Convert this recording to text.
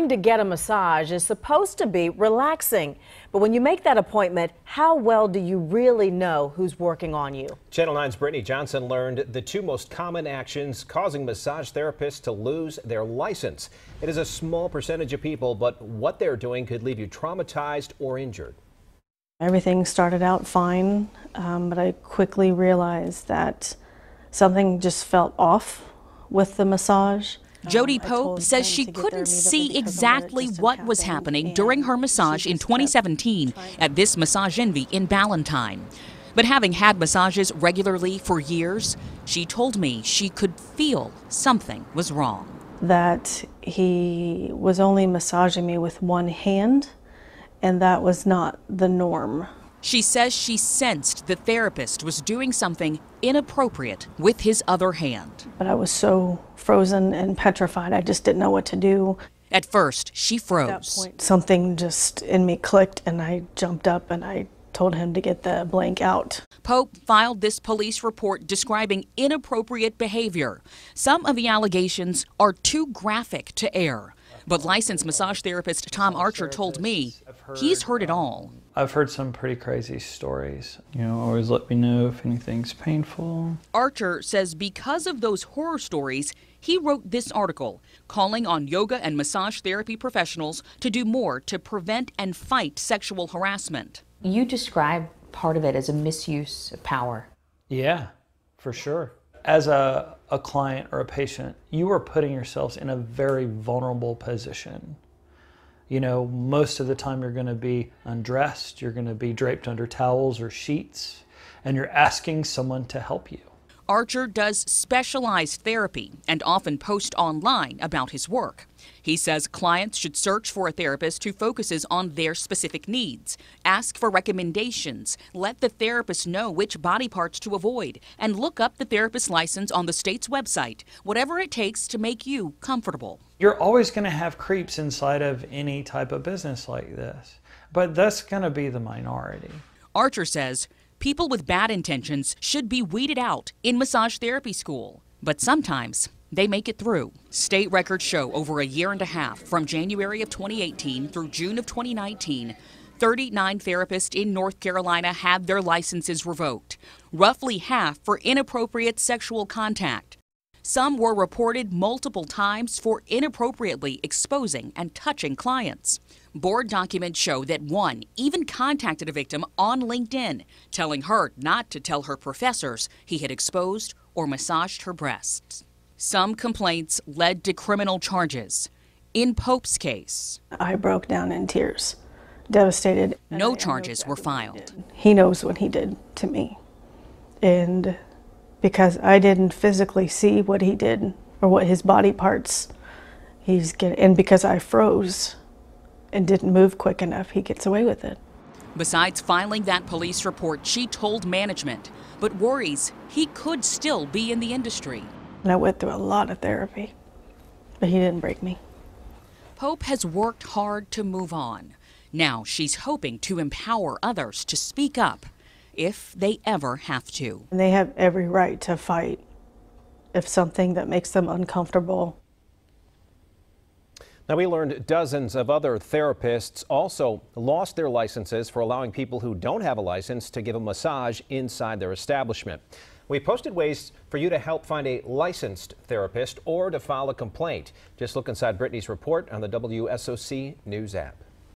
Going to get a massage is supposed to be relaxing, but when you make that appointment, how well do you really know who's working on you? Channel 9's Brittany Johnson learned the two most common actions causing massage therapists to lose their license. It is a small percentage of people, but what they're doing could leave you traumatized or injured. Everything started out fine, but I quickly realized that something just felt off with the massage. Jody Pope says she couldn't see exactly what was happening during her massage in 2017 at this Massage Envy in Ballantyne. But having had massages regularly for years, she told me she could feel something was wrong. That he was only massaging me with one hand, and that was not the norm. She says she sensed the therapist was doing something inappropriate with his other hand. But I was so frozen and petrified, I just didn't know what to do. At first, she froze. At that point, something just in me clicked, and I jumped up and I told him to get the blank out. Pope filed this police report describing inappropriate behavior. Some of the allegations are too graphic to air. But licensed massage therapist Tom Archer told me he's heard it all. I've heard some pretty crazy stories. Always let me know if anything's painful. Archer says because of those horror stories, he wrote this article calling on yoga and massage therapy professionals to do more to prevent and fight sexual harassment. You describe part of it as a misuse of power. Yeah, for sure. As a client or a patient, you are putting yourselves in a very vulnerable position. Most of the time you're going to be undressed, you're going to be draped under towels or sheets, and you're asking someone to help you. Archer does specialized therapy and often posts online about his work. He says clients should search for a therapist who focuses on their specific needs, ask for recommendations, let the therapist know which body parts to avoid, and look up the therapist's license on the state's website, whatever it takes to make you comfortable. You're always going to have creeps inside of any type of business like this, but that's going to be the minority. Archer says people with bad intentions should be weeded out in massage therapy school, but sometimes they make it through. State records show over a year and a half, from January of 2018 through June of 2019, 39 therapists in North Carolina had their licenses revoked, roughly half for inappropriate sexual contact. Some were reported multiple times for inappropriately exposing and touching clients. Board documents show that one even contacted a victim on LinkedIn, telling her not to tell her professors he had exposed or massaged her breasts. Some complaints led to criminal charges. In Pope's case, I broke down in tears, devastated. No charges were filed. He knows what he did to me. And because I didn't physically see what he did or what his body parts and because I froze and didn't move quick enough, he gets away with it. Besides filing that police report, she told management, but worries he could still be in the industry. And I went through a lot of therapy, but he didn't break me. Pope has worked hard to move on. Now she's hoping to empower others to speak up if they ever have to. And they have every right to fight if something that makes them uncomfortable. Now, we learned dozens of other therapists also lost their licenses for allowing people who don't have a license to give a massage inside their establishment. We posted ways for you to help find a licensed therapist or to file a complaint. Just look inside Brittany's report on the WSOC News app.